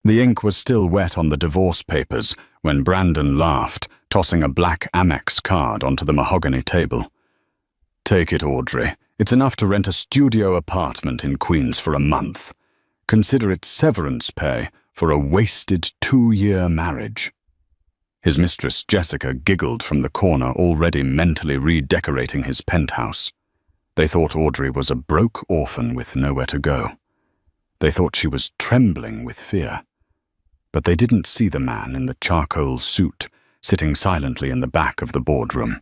The ink was still wet on the divorce papers when Brandon laughed, tossing a black Amex card onto the mahogany table. "Take it, Audrey. It's enough to rent a studio apartment in Queens for a month. Consider it severance pay for a wasted 2-year marriage." His mistress Jessica giggled from the corner, already mentally redecorating his penthouse. They thought Audrey was a broke orphan with nowhere to go. They thought she was trembling with fear. But they didn't see the man in the charcoal suit sitting silently in the back of the boardroom.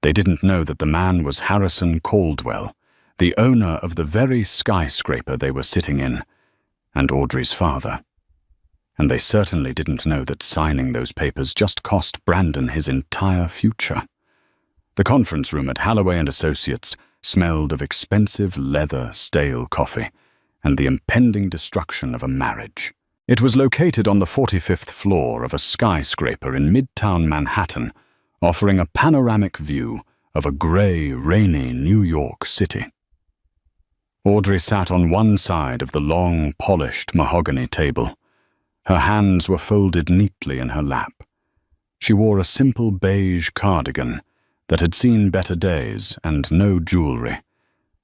They didn't know that the man was Harrison Caldwell, the owner of the very skyscraper they were sitting in, and Audrey's father. And they certainly didn't know that signing those papers just cost Brandon his entire future. The conference room at Halloway & Associates smelled of expensive leather stale coffee and the impending destruction of a marriage. It was located on the 45th floor of a skyscraper in Midtown Manhattan, offering a panoramic view of a gray, rainy New York City. Audrey sat on one side of the long, polished mahogany table. Her hands were folded neatly in her lap. She wore a simple beige cardigan that had seen better days and no jewelry,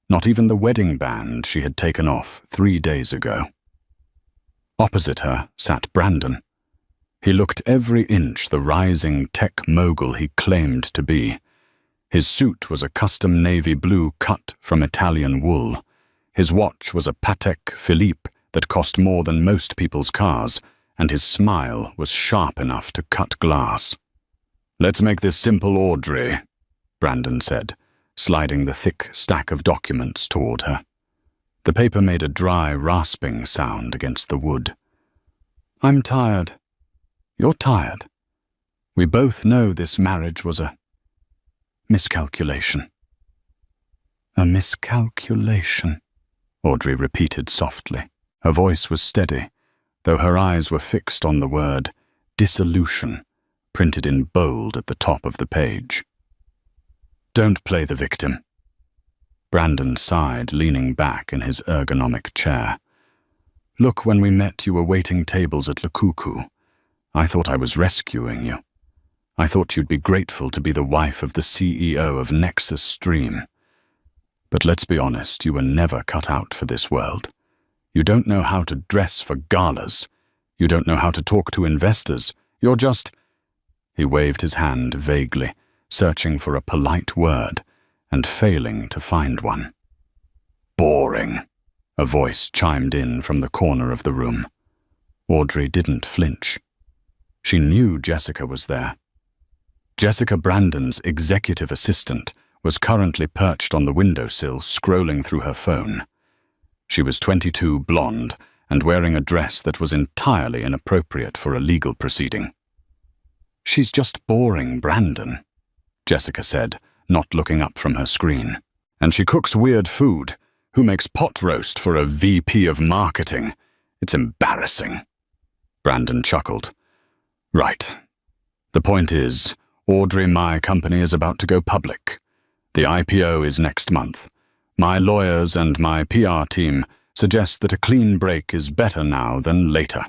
not even the wedding band she had taken off 3 days ago. Opposite her sat Brandon. He looked every inch the rising tech mogul he claimed to be. His suit was a custom navy blue cut from Italian wool. His watch was a Patek Philippe that cost more than most people's cars, and his smile was sharp enough to cut glass. "Let's make this simple, Audrey," Brandon said, sliding the thick stack of documents toward her. The paper made a dry, rasping sound against the wood. "I'm tired. You're tired. We both know this marriage was a miscalculation." "A miscalculation," Audrey repeated softly. Her voice was steady, though her eyes were fixed on the word dissolution, printed in bold at the top of the page. "Don't play the victim." Brandon sighed, leaning back in his ergonomic chair. "Look, when we met, you were waiting tables at Le Cuckoo. I thought I was rescuing you. I thought you'd be grateful to be the wife of the CEO of Nexus Stream. But let's be honest, you were never cut out for this world. You don't know how to dress for galas. You don't know how to talk to investors. You're just—" He waved his hand vaguely, searching for a polite word and failing to find one. "Boring," a voice chimed in from the corner of the room. Audrey didn't flinch. She knew Jessica was there. Jessica Brandon's executive assistant was currently perched on the windowsill, scrolling through her phone. She was 22, blonde, and wearing a dress that was entirely inappropriate for a legal proceeding. "She's just boring Brandon," Jessica said, not looking up from her screen. "And she cooks weird food. Who makes pot roast for a VP of marketing? It's embarrassing." Brandon chuckled. "Right. The point is, Audrey, my company is about to go public. The IPO is next month. My lawyers and my PR team suggest that a clean break is better now than later.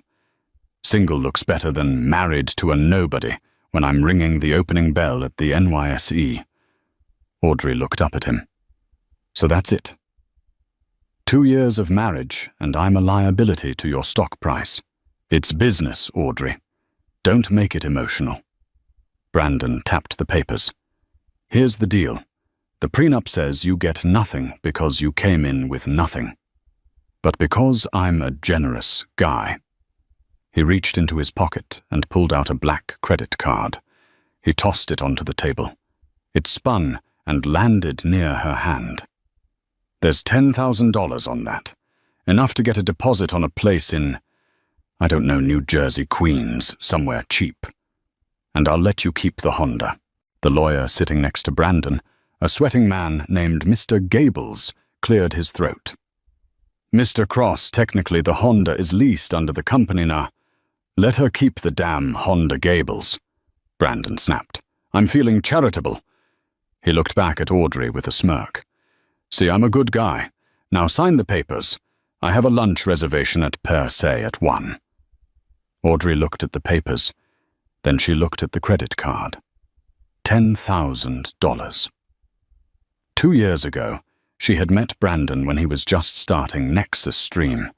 Single looks better than married to a nobody when I'm ringing the opening bell at the NYSE. Audrey looked up at him. "So that's it. 2 years of marriage, and I'm a liability to your stock price. It's business, Audrey. Don't make it emotional." Brandon tapped the papers. "Here's the deal. The prenup says you get nothing because you came in with nothing. But because I'm a generous guy." He reached into his pocket and pulled out a black credit card. He tossed it onto the table. It spun and landed near her hand. "There's $10,000 on that. Enough to get a deposit on a place in, I don't know, New Jersey, Queens, somewhere cheap. And I'll let you keep the Honda." The lawyer sitting next to Brandon, a sweating man named Mr. Gables, cleared his throat. "Mr. Cross, technically the Honda is leased under the company now. Let her keep the damn Honda, Gables," Brandon snapped. "I'm feeling charitable." He looked back at Audrey with a smirk. "See, I'm a good guy. Now sign the papers. I have a lunch reservation at Per Se at 1. Audrey looked at the papers. Then she looked at the credit card. $10,000. 2 years ago, she had met Brandon when he was just starting Nexus Stream.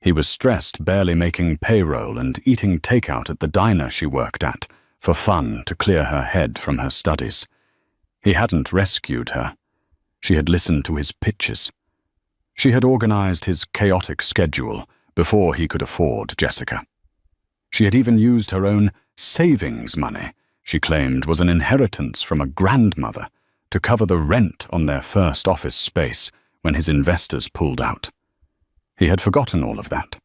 He was stressed, barely making payroll and eating takeout at the diner she worked at for fun to clear her head from her studies. He hadn't rescued her. She had listened to his pitches. She had organized his chaotic schedule before he could afford Jessica. She had even used her own savings money, she claimed was an inheritance from a grandmother, to cover the rent on their first office space when his investors pulled out. He had forgotten all of that.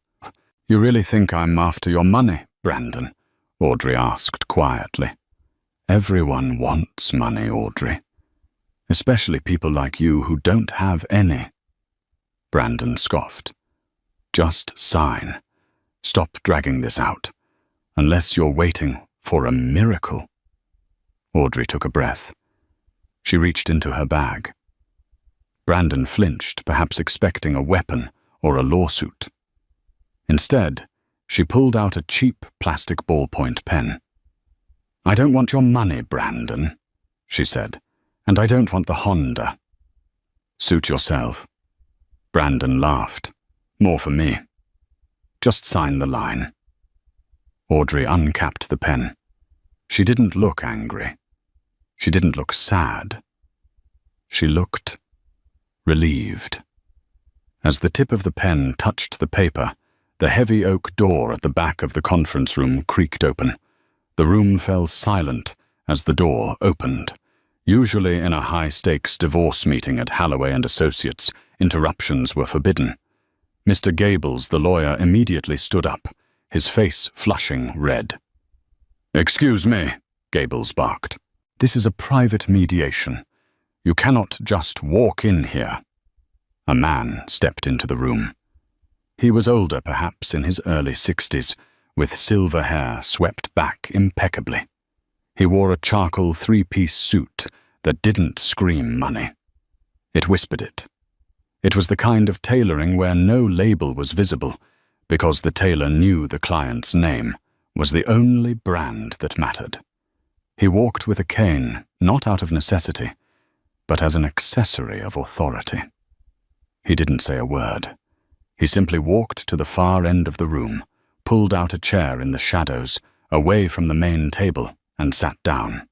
"You really think I'm after your money, Brandon?" Audrey asked quietly. "Everyone wants money, Audrey. Especially people like you who don't have any." Brandon scoffed. "Just sign. Stop dragging this out. Unless you're waiting for a miracle." Audrey took a breath. She reached into her bag. Brandon flinched, perhaps expecting a weapon or a lawsuit. Instead, she pulled out a cheap plastic ballpoint pen. "I don't want your money, Brandon," she said, "and I don't want the Honda." "Suit yourself." Brandon laughed. "More for me. Just sign the line." Audrey uncapped the pen. She didn't look angry. She didn't look sad. She looked relieved. As the tip of the pen touched the paper, the heavy oak door at the back of the conference room creaked open. The room fell silent as the door opened. Usually in a high-stakes divorce meeting at Halloway and Associates, interruptions were forbidden. Mr. Gables, the lawyer, immediately stood up, his face flushing red. "Excuse me," Gables barked. "This is a private mediation. You cannot just walk in here." A man stepped into the room. He was older, perhaps in his early 60s, with silver hair swept back impeccably. He wore a charcoal three-piece suit that didn't scream money. It whispered it. It was the kind of tailoring where no label was visible, because the tailor knew the client's name was the only brand that mattered. He walked with a cane, not out of necessity, but as an accessory of authority. He didn't say a word. He simply walked to the far end of the room, pulled out a chair in the shadows, away from the main table, and sat down.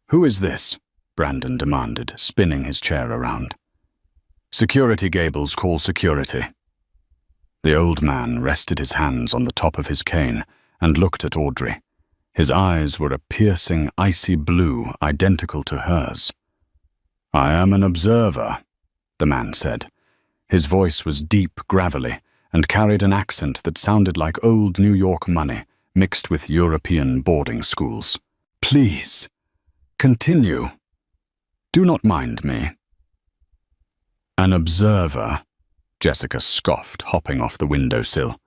"Who is this?" Brandon demanded, spinning his chair around. "Security, Gables, call security." The old man rested his hands on the top of his cane and looked at Audrey. His eyes were a piercing, icy blue, identical to hers. "I am an observer," the man said. His voice was deep, gravelly, and carried an accent that sounded like old New York money mixed with European boarding schools. "Please, continue. Do not mind me." "An observer?" Jessica scoffed, hopping off the windowsill.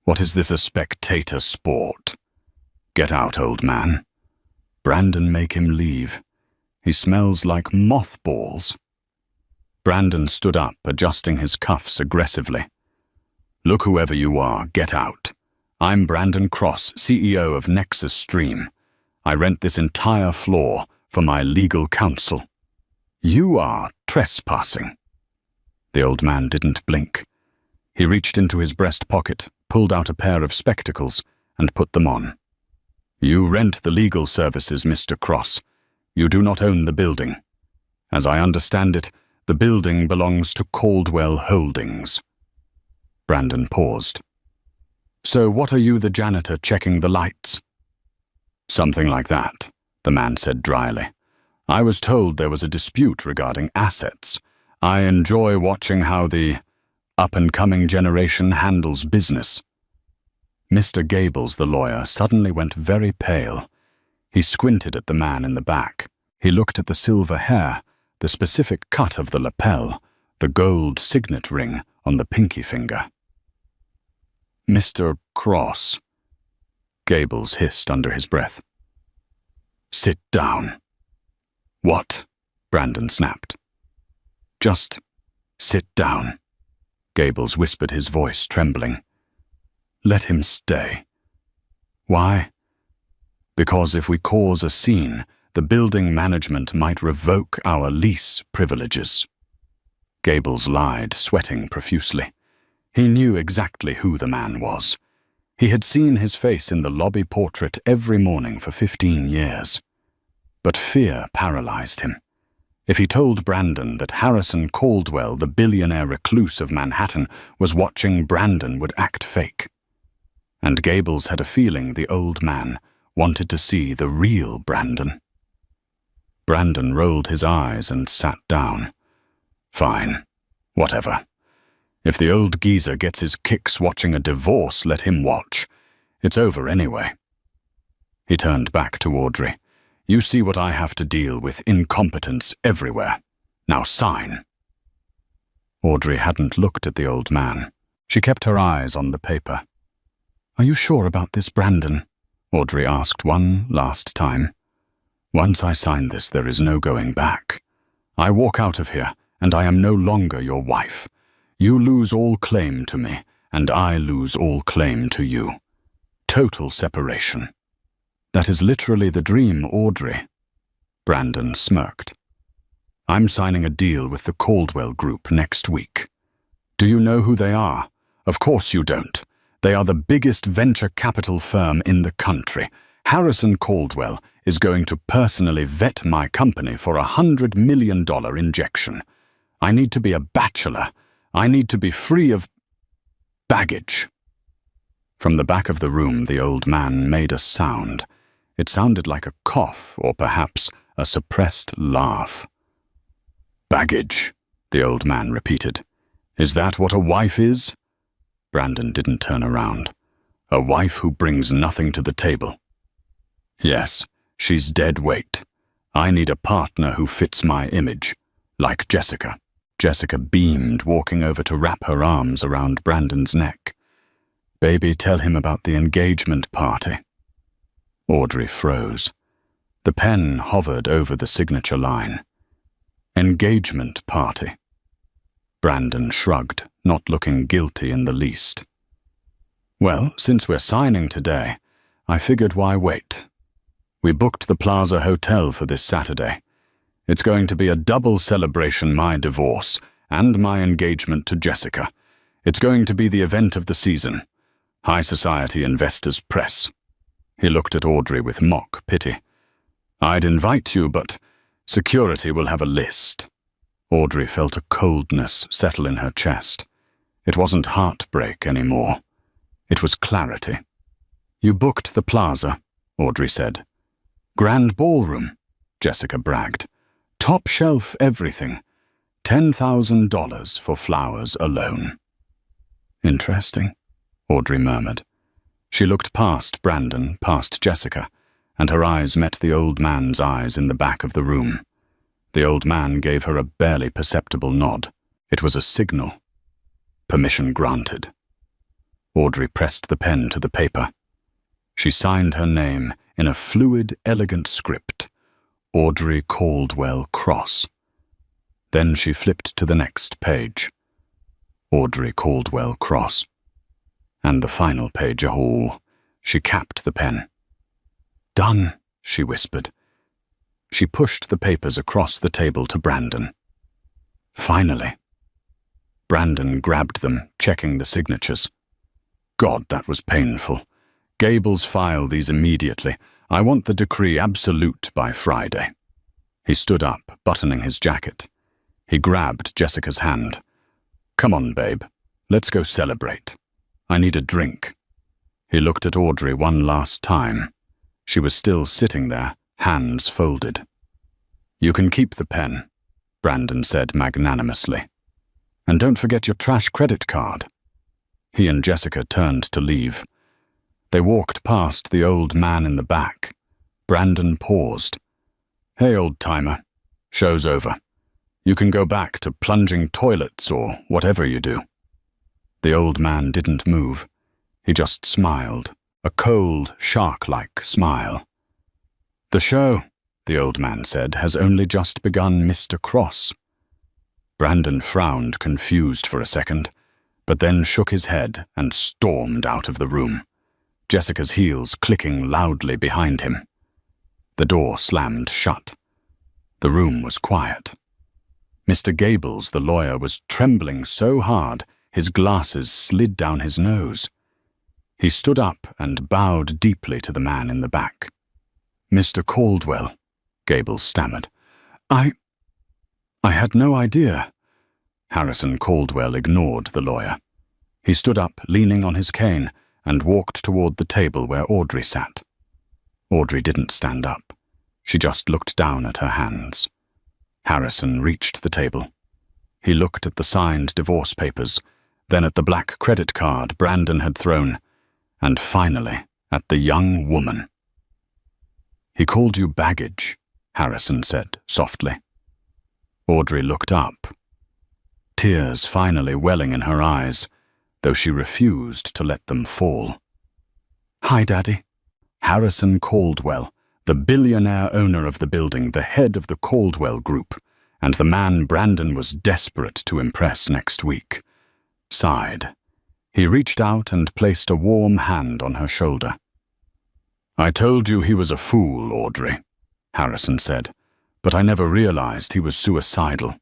"What is this, a spectator sport? Get out, old man. Brandon, make him leave. He smells like mothballs." Brandon stood up, adjusting his cuffs aggressively. "Look, whoever you are, get out. I'm Brandon Cross, CEO of Nexus Stream. I rent this entire floor for my legal counsel. You are trespassing." The old man didn't blink. He reached into his breast pocket, pulled out a pair of spectacles, and put them on. "You rent the legal services, Mr. Cross. You do not own the building. As I understand it, the building belongs to Caldwell Holdings." Brandon paused. "So what are you, the janitor, checking the lights?" "Something like that," the man said dryly. "I was told there was a dispute regarding assets. I enjoy watching how the up-and-coming generation handles business." Mr. Gables, the lawyer, suddenly went very pale. He squinted at the man in the back. He looked at the silver hair, the specific cut of the lapel, the gold signet ring on the pinky finger. "Mr. Cross," Gables hissed under his breath. "Sit down." "What?" Brandon snapped. "Just sit down," Gables whispered, his voice trembling. Let him stay. Why? Because if we cause a scene, the building management might revoke our lease privileges. Gables lied, sweating profusely. He knew exactly who the man was. He had seen his face in the lobby portrait every morning for 15 years. But fear paralyzed him. If he told Brandon that Harrison Caldwell, the billionaire recluse of Manhattan, was watching, Brandon would act fake. And Gables had a feeling the old man wanted to see the real Brandon. Brandon rolled his eyes and sat down. Fine, whatever. If the old geezer gets his kicks watching a divorce, let him watch. It's over anyway. He turned back to Audrey. You see what I have to deal with, incompetence everywhere. Now sign. Audrey hadn't looked at the old man. She kept her eyes on the paper. Are you sure about this, Brandon? Audrey asked one last time. Once I sign this, there is no going back. I walk out of here, and I am no longer your wife. You lose all claim to me, and I lose all claim to you. Total separation. That is literally the dream, Audrey. Brandon smirked. I'm signing a deal with the Caldwell Group next week. Do you know who they are? Of course you don't. They are the biggest venture capital firm in the country. Harrison Caldwell is going to personally vet my company for $100 million injection. I need to be a bachelor. I need to be free of baggage. From the back of the room, the old man made a sound. It sounded like a cough, or perhaps a suppressed laugh. Baggage, the old man repeated. Is that what a wife is? Brandon didn't turn around. A wife who brings nothing to the table. Yes, she's dead weight. I need a partner who fits my image, like Jessica. Jessica beamed, walking over to wrap her arms around Brandon's neck. Baby, tell him about the engagement party. Audrey froze. The pen hovered over the signature line. Engagement party. Brandon shrugged, not looking guilty in the least. Well, since we're signing today, I figured why wait. We booked the Plaza Hotel for this Saturday. It's going to be a double celebration, my divorce and my engagement to Jessica. It's going to be the event of the season. High society investors press. He looked at Audrey with mock pity. I'd invite you, but security will have a list. Audrey felt a coldness settle in her chest. It wasn't heartbreak anymore. It was clarity. You booked the Plaza, Audrey said. Grand ballroom, Jessica bragged. Top shelf everything. $10,000 for flowers alone. Interesting, Audrey murmured. She looked past Brandon, past Jessica, and her eyes met the old man's eyes in the back of the room. The old man gave her a barely perceptible nod. It was a signal. Permission granted. Audrey pressed the pen to the paper. She signed her name in a fluid, elegant script. Audrey Caldwell Cross. Then she flipped to the next page. Audrey Caldwell Cross. And the final page, oh, she capped the pen. Done, she whispered. She pushed the papers across the table to Brandon. Finally. Brandon grabbed them, checking the signatures. God, that was painful. Gables, file these immediately. I want the decree absolute by Friday. He stood up, buttoning his jacket. He grabbed Jessica's hand. Come on, babe. Let's go celebrate. I need a drink. He looked at Audrey one last time. She was still sitting there, hands folded. You can keep the pen, Brandon said magnanimously. And don't forget your trash credit card. He and Jessica turned to leave. They walked past the old man in the back. Brandon paused. Hey, old-timer. Show's over. You can go back to plunging toilets or whatever you do. The old man didn't move. He just smiled, a cold, shark-like smile. The show, the old man said, has only just begun, Mr. Cross. Brandon frowned, confused for a second. but then shook his head and stormed out of the room, Jessica's heels clicking loudly behind him. The door slammed shut. The room was quiet. Mr. Gables, the lawyer, was trembling so hard his glasses slid down his nose. He stood up and bowed deeply to the man in the back. "Mr. Caldwell," Gables stammered. I had no idea." Harrison Caldwell ignored the lawyer. He stood up, leaning on his cane, and walked toward the table where Audrey sat. Audrey didn't stand up. She just looked down at her hands. Harrison reached the table. He looked at the signed divorce papers, then at the black credit card Brandon had thrown, and finally at the young woman. "He called you baggage," Harrison said softly. Audrey looked up, tears finally welling in her eyes, though she refused to let them fall. "Hi, Daddy." Harrison Caldwell, the billionaire owner of the building, the head of the Caldwell Group, and the man Brandon was desperate to impress next week, sighed. He reached out and placed a warm hand on her shoulder. "I told you he was a fool, Audrey," Harrison said, "but I never realized he was suicidal."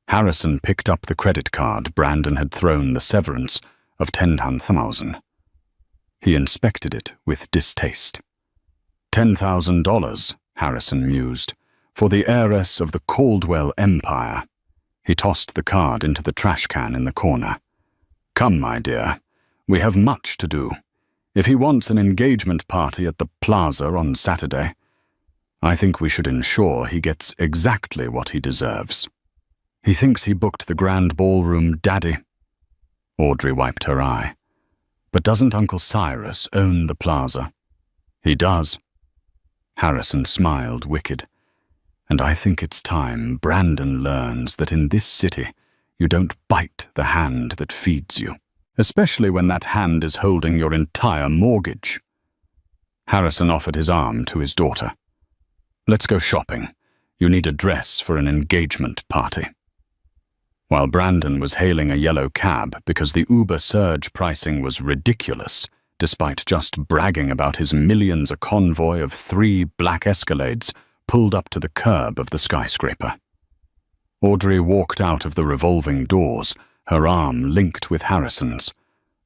Harrison picked up the credit card Brandon had thrown the severance of $10,000. He inspected it with distaste. $10,000, Harrison mused, for the heiress of the Caldwell Empire. He tossed the card into the trash can in the corner. "Come, my dear, we have much to do. If he wants an engagement party at the plaza on Saturday, I think we should ensure he gets exactly what he deserves." "He thinks he booked the grand ballroom, Daddy." Audrey wiped her eye. "But doesn't Uncle Cyrus own the plaza?" "He does." Harrison smiled wicked. "And I think it's time Brandon learns that in this city you don't bite the hand that feeds you, especially when that hand is holding your entire mortgage." Harrison offered his arm to his daughter. "Let's go shopping. You need a dress for an engagement party." While Brandon was hailing a yellow cab because the Uber surge pricing was ridiculous, despite just bragging about his millions, a convoy of 3 black Escalades pulled up to the curb of the skyscraper. Audrey walked out of the revolving doors, her arm linked with Harrison's.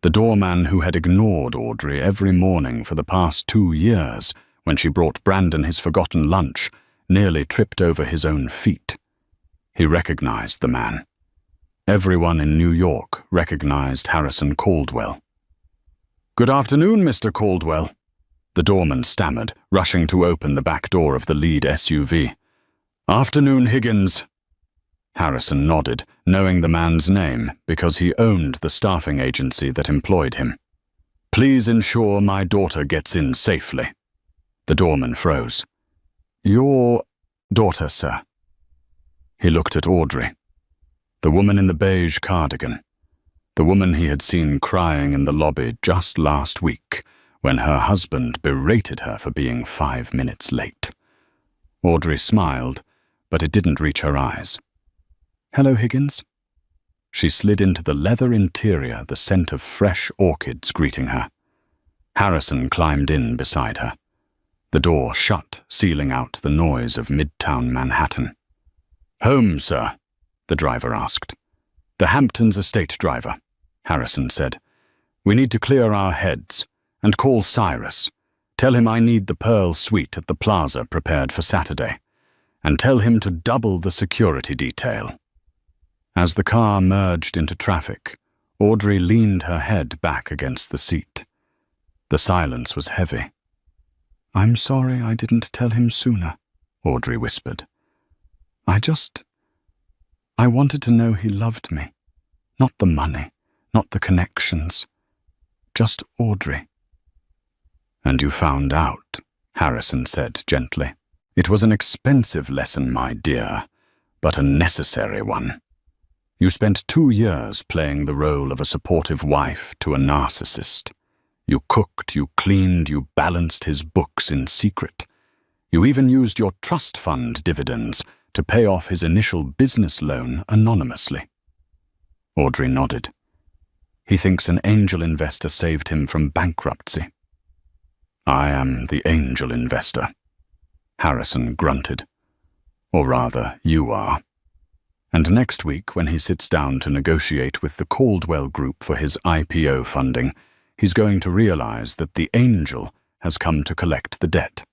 The doorman who had ignored Audrey every morning for the past 2 years when she brought Brandon his forgotten lunch nearly tripped over his own feet. He recognized the man. Everyone in New York recognized Harrison Caldwell. "Good afternoon, Mr. Caldwell," the doorman stammered, rushing to open the back door of the lead SUV. "Afternoon, Higgins." Harrison nodded, knowing the man's name because he owned the staffing agency that employed him. "Please ensure my daughter gets in safely." The doorman froze. "Your daughter, sir?" He looked at Audrey. The woman in the beige cardigan. The woman he had seen crying in the lobby just last week when her husband berated her for being 5 minutes late. Audrey smiled, but it didn't reach her eyes. "Hello, Higgins." She slid into the leather interior, the scent of fresh orchids greeting her. Harrison climbed in beside her. The door shut, sealing out the noise of midtown Manhattan. "Home, sir?" the driver asked. "The Hamptons estate driver," Harrison said. "We need to clear our heads, and call Cyrus. Tell him I need the Pearl Suite at the plaza prepared for Saturday, and tell him to double the security detail." As the car merged into traffic, Audrey leaned her head back against the seat. The silence was heavy. "I'm sorry I didn't tell him sooner," Audrey whispered. I wanted to know he loved me. Not the money, not the connections. Just Audrey." "And you found out," Harrison said gently. "It was an expensive lesson, my dear, but a necessary one. You spent 2 years playing the role of a supportive wife to a narcissist. You cooked, you cleaned, you balanced his books in secret. You even used your trust fund dividends to pay off his initial business loan anonymously." Audrey nodded. He thinks an angel investor saved him from bankruptcy. I am the angel investor, Harrison grunted. Or rather, you are. And next week, when he sits down to negotiate with the Caldwell Group for his IPO funding, he's going to realize that the angel has come to collect the debt.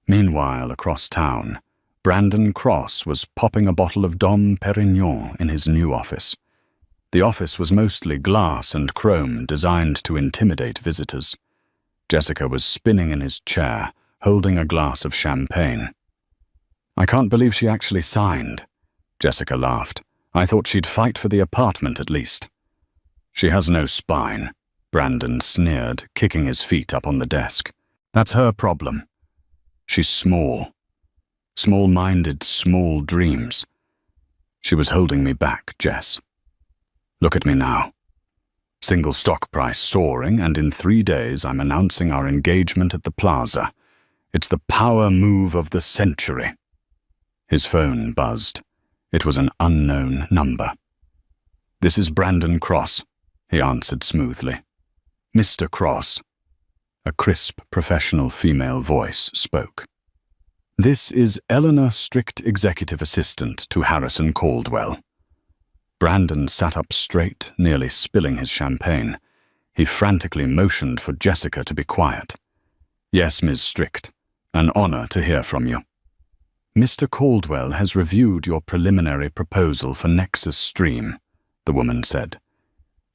Meanwhile, across town, Brandon Cross was popping a bottle of Dom Perignon in his new office. The office was mostly glass and chrome, designed to intimidate visitors. Jessica was spinning in his chair, holding a glass of champagne. I can't believe she actually signed, Jessica laughed. I thought she'd fight for the apartment at least. She has no spine, Brandon sneered, kicking his feet up on the desk. That's her problem. She's small. Small-minded, small dreams. She was holding me back, Jess. Look at me now. Single stock price soaring, and in 3 days I'm announcing our engagement at the plaza. It's the power move of the century. His phone buzzed. It was an unknown number. This is Brandon Cross, he answered smoothly. Mr. Cross. A crisp, professional female voice spoke. This is Eleanor Strict, executive assistant to Harrison Caldwell. Brandon sat up straight, nearly spilling his champagne. He frantically motioned for Jessica to be quiet. Yes, Ms. Strict. An honor to hear from you. Mr. Caldwell has reviewed your preliminary proposal for Nexus Stream, the woman said.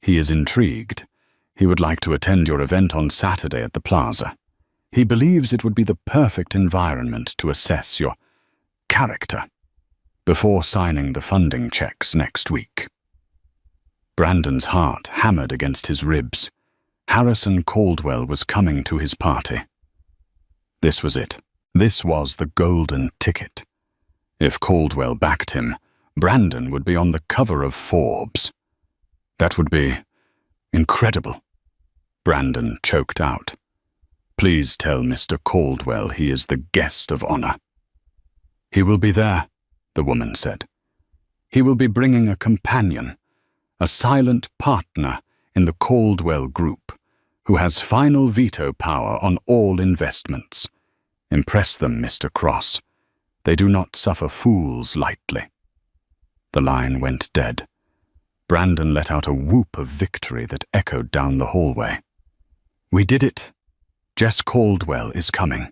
He is intrigued. He would like to attend your event on Saturday at the plaza. He believes it would be the perfect environment to assess your character before signing the funding checks next week. Brandon's heart hammered against his ribs. Harrison Caldwell was coming to his party. This was it. This was the golden ticket. If Caldwell backed him, Brandon would be on the cover of Forbes. That would be incredible. Brandon choked out. Please tell Mr. Caldwell he is the guest of honor. He will be there, the woman said. He will be bringing a companion, a silent partner in the Caldwell Group, who has final veto power on all investments. Impress them, Mr. Cross. They do not suffer fools lightly. The line went dead. Brandon let out a whoop of victory that echoed down the hallway. We did it. Jess Caldwell is coming.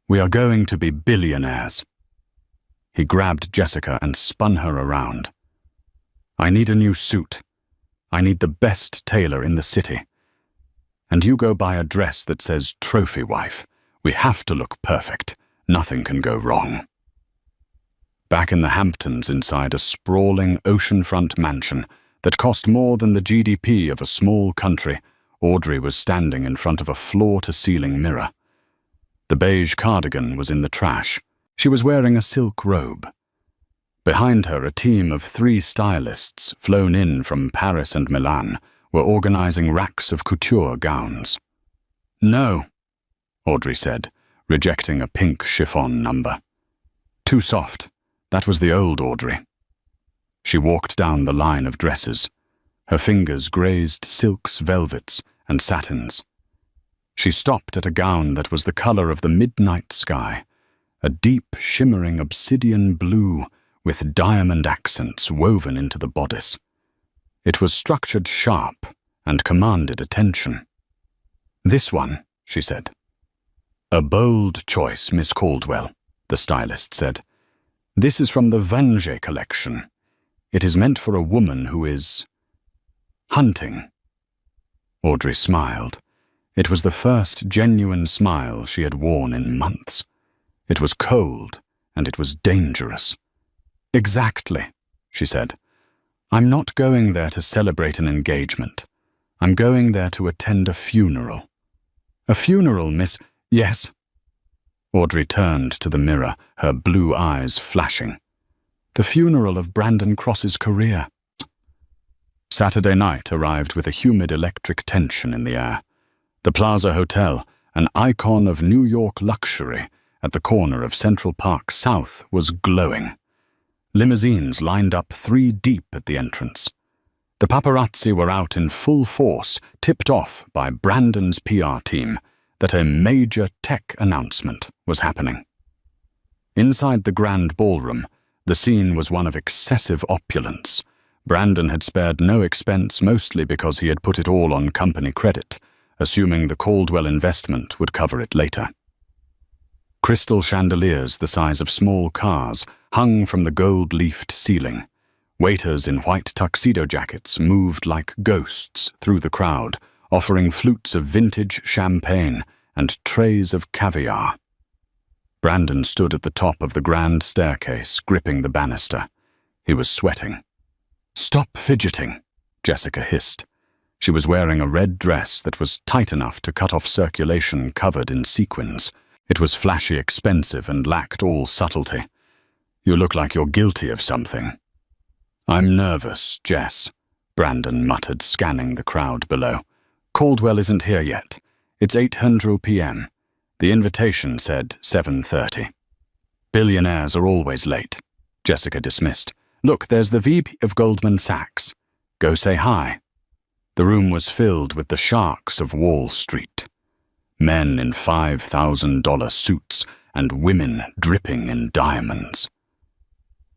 We are going to be billionaires. He grabbed Jessica and spun her around. I need a new suit. I need the best tailor in the city. And you go buy a dress that says trophy wife. We have to look perfect. Nothing can go wrong. Back in the Hamptons, inside a sprawling oceanfront mansion that cost more than the GDP of a small country, Audrey was standing in front of a floor-to-ceiling mirror. The beige cardigan was in the trash. She was wearing a silk robe. Behind her, a team of 3 stylists, flown in from Paris and Milan, were organizing racks of couture gowns. No, Audrey said, rejecting a pink chiffon number. Too soft. That was the old Audrey. She walked down the line of dresses. Her fingers grazed silks, velvets, and satins. She stopped at a gown that was the color of the midnight sky, a deep, shimmering obsidian blue with diamond accents woven into the bodice. It was structured sharp and commanded attention. This one, she said. A bold choice, Miss Caldwell, the stylist said. This is from the Vange collection. It is meant for a woman who is hunting. Audrey smiled. It was the first genuine smile she had worn in months. It was cold, and it was dangerous. Exactly, she said. I'm not going there to celebrate an engagement. I'm going there to attend a funeral. A funeral, Miss... Yes. Audrey turned to the mirror, her blue eyes flashing. The funeral of Brandon Cross's career. Saturday night arrived with a humid electric tension in the air. The Plaza Hotel, an icon of New York luxury at the corner of Central Park South, was glowing. Limousines lined up 3 deep at the entrance. The paparazzi were out in full force, tipped off by Brandon's PR team that a major tech announcement was happening. Inside the grand ballroom, the scene was one of excessive opulence. Brandon had spared no expense, mostly because he had put it all on company credit, assuming the Caldwell investment would cover it later. Crystal chandeliers the size of small cars hung from the gold-leafed ceiling. Waiters in white tuxedo jackets moved like ghosts through the crowd, offering flutes of vintage champagne and trays of caviar. Brandon stood at the top of the grand staircase, gripping the banister. He was sweating. "Stop fidgeting," Jessica hissed. She was wearing a red dress that was tight enough to cut off circulation covered in sequins. It was flashy expensive and lacked all subtlety. "You look like you're guilty of something." "I'm nervous, Jess," Brandon muttered, scanning the crowd below. "Caldwell isn't here yet. It's 8:00 p.m. The invitation said 7:30. Billionaires are always late," Jessica dismissed. "Look, there's the VP of Goldman Sachs. Go say hi." The room was filled with the sharks of Wall Street. Men in $5,000 suits and women dripping in diamonds.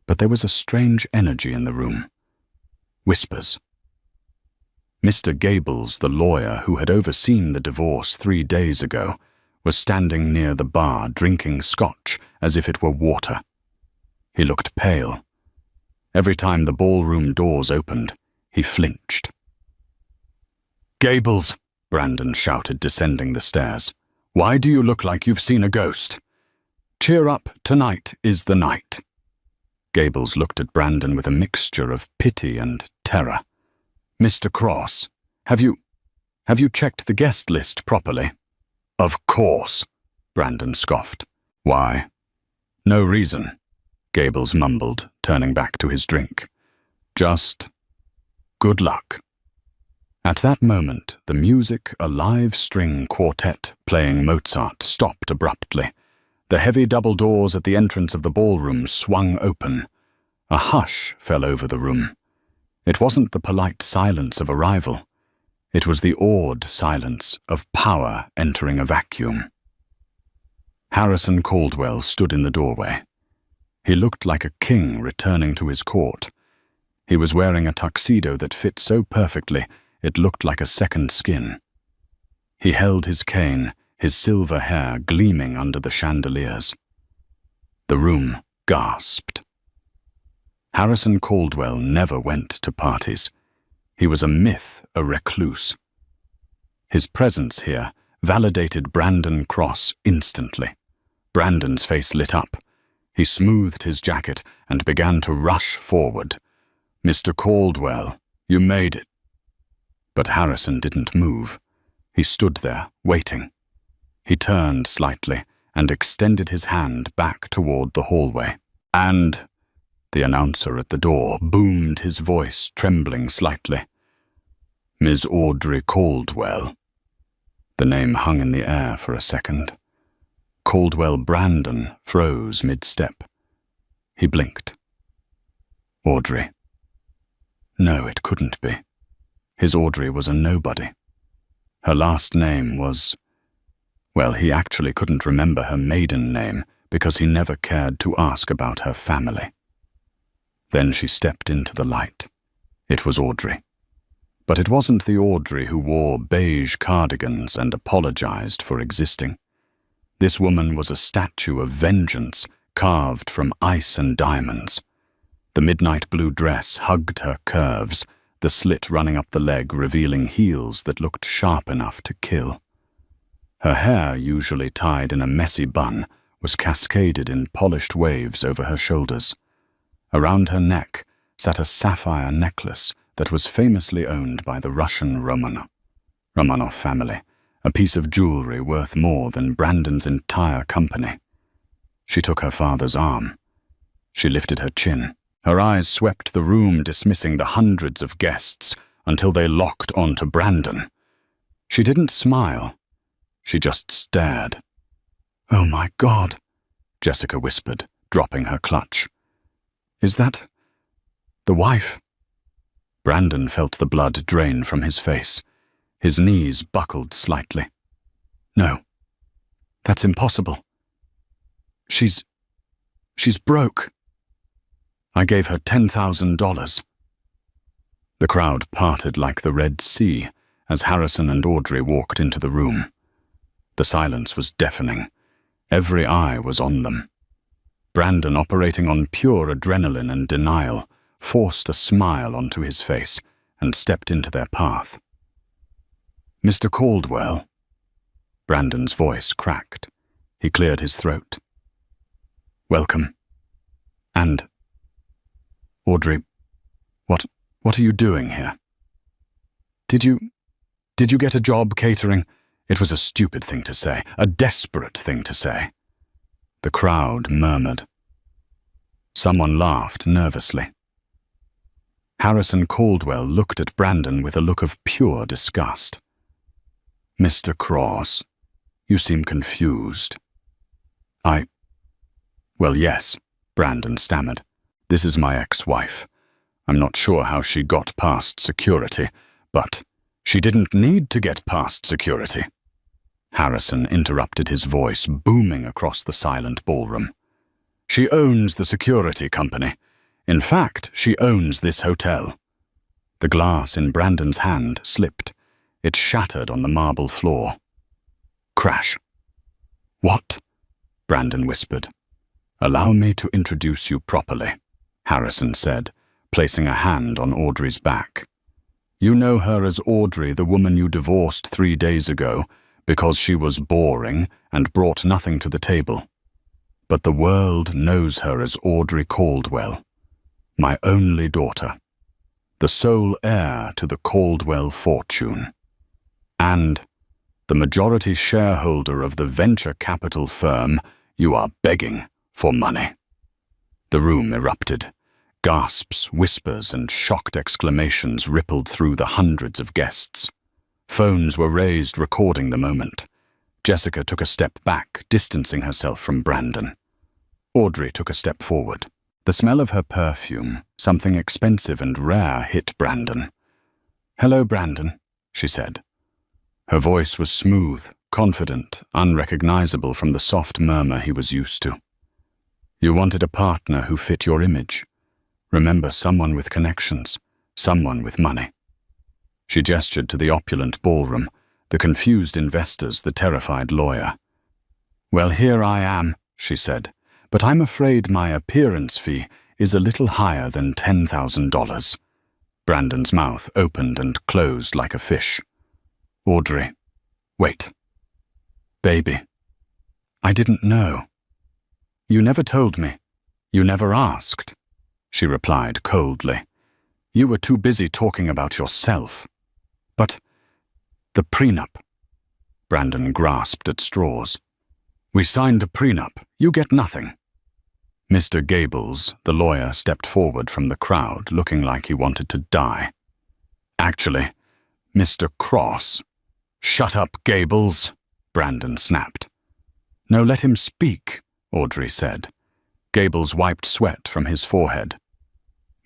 But there was a strange energy in the room. Whispers. Mr. Gables, the lawyer who had overseen the divorce 3 days ago, was standing near the bar drinking scotch as if it were water. He looked pale. Every time the ballroom doors opened, he flinched. "Gables," Brandon shouted, descending the stairs. "Why do you look like you've seen a ghost? Cheer up, tonight is the night." Gables looked at Brandon with a mixture of pity and terror. "Mr. Cross, have you checked the guest list properly?" "Of course," Brandon scoffed. "Why?" "No reason," Gables mumbled, turning back to his drink. "Just good luck." At that moment, the music, a live string quartet playing Mozart, stopped abruptly. The heavy double doors at the entrance of the ballroom swung open. A hush fell over the room. It wasn't the polite silence of arrival. It was the awed silence of power entering a vacuum. Harrison Caldwell stood in the doorway. He looked like a king returning to his court. He was wearing a tuxedo that fit so perfectly it looked like a second skin. He held his cane, his silver hair gleaming under the chandeliers. The room gasped. Harrison Caldwell never went to parties. He was a myth, a recluse. His presence here validated Brandon Cross instantly. Brandon's face lit up. He smoothed his jacket and began to rush forward. "Mr. Caldwell, you made it." But Harrison didn't move. He stood there, waiting. He turned slightly and extended his hand back toward the hallway. "And," the announcer at the door boomed, his voice trembling slightly, "Ms. Audrey Caldwell." The name hung in the air for a second. Caldwell Brandon froze mid-step. He blinked. Audrey. No, it couldn't be. His Audrey was a nobody. Her last name was... Well, he actually couldn't remember her maiden name because he never cared to ask about her family. Then she stepped into the light. It was Audrey. But it wasn't the Audrey who wore beige cardigans and apologized for existing. This woman was a statue of vengeance carved from ice and diamonds. The midnight blue dress hugged her curves, the slit running up the leg revealing heels that looked sharp enough to kill. Her hair, usually tied in a messy bun, was cascaded in polished waves over her shoulders. Around her neck sat a sapphire necklace that was famously owned by the Russian Romanov family, a piece of jewelry worth more than Brandon's entire company. She took her father's arm. She lifted her chin. Her eyes swept the room, dismissing the hundreds of guests until they locked onto Brandon. She didn't smile. She just stared. "Oh my God," Jessica whispered, dropping her clutch. "Is that the wife?" Brandon felt the blood drain from his face. His knees buckled slightly. No, that's impossible. She's broke. I gave her $10,000. The crowd parted like the Red Sea as Harrison and Audrey walked into the room. The silence was deafening. Every eye was on them. Brandon, operating on pure adrenaline and denial, forced a smile onto his face and stepped into their path. "Mr. Caldwell." Brandon's voice cracked. He cleared his throat. "Welcome. And, Audrey, what are you doing here? Did you get a job catering?" It was a stupid thing to say, a desperate thing to say. The crowd murmured. Someone laughed nervously. Harrison Caldwell looked at Brandon with a look of pure disgust. "Mr. Cross, you seem confused." Well, yes," Brandon stammered. "This is my ex-wife. I'm not sure how she got past security, but she didn't need to get past security." Harrison interrupted, his voice booming across the silent ballroom. "She owns the security company. In fact, she owns this hotel." The glass in Brandon's hand slipped. It shattered on the marble floor. Crash. "What?" Brandon whispered. "Allow me to introduce you properly," Harrison said, placing a hand on Audrey's back. "You know her as Audrey, the woman you divorced 3 days ago, because she was boring and brought nothing to the table. But the world knows her as Audrey Caldwell, my only daughter, the sole heir to the Caldwell fortune, and the majority shareholder of the venture capital firm you are begging for money." The room erupted. Gasps, whispers, and shocked exclamations rippled through the hundreds of guests. Phones were raised, recording the moment. Jessica took a step back, distancing herself from Brandon. Audrey took a step forward. The smell of her perfume, something expensive and rare, hit Brandon. "Hello, Brandon," she said. Her voice was smooth, confident, unrecognizable from the soft murmur he was used to. "You wanted a partner who fit your image. Remember, someone with connections, someone with money." She gestured to the opulent ballroom, the confused investors, the terrified lawyer. "Well, here I am," she said, "but I'm afraid my appearance fee is a little higher than $10,000. Brandon's mouth opened and closed like a fish. "Audrey, wait. Baby, I didn't know. You never told me. You never asked," she replied coldly. "You were too busy talking about yourself." "But the prenup." Brandon grasped at straws. "We signed a prenup. You get nothing." Mr. Gables, the lawyer, stepped forward from the crowd, looking like he wanted to die. "Actually, Mr. Cross." "Shut up, Gables," Brandon snapped. "No, let him speak," Audrey said. Gables wiped sweat from his forehead.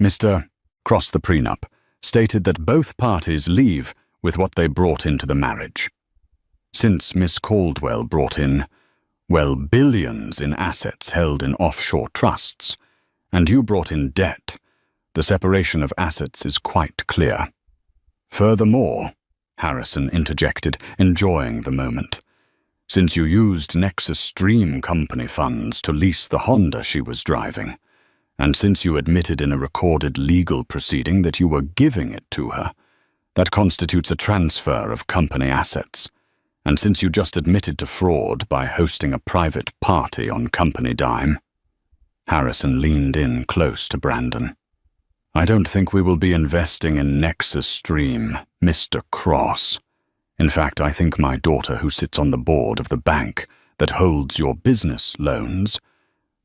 "Mr. Cross, the prenup, stated that both parties leave with what they brought into the marriage. Since Miss Caldwell brought in, well, billions in assets held in offshore trusts, and you brought in debt, the separation of assets is quite clear. Furthermore," Harrison interjected, enjoying the moment, "since you used Nexus Stream Company funds to lease the Honda she was driving, and since you admitted in a recorded legal proceeding that you were giving it to her, that constitutes a transfer of company assets. And since you just admitted to fraud by hosting a private party on company dime." Harrison leaned in close to Brandon. "I don't think we will be investing in Nexus Stream, Mr. Cross. In fact, I think my daughter, who sits on the board of the bank that holds your business loans,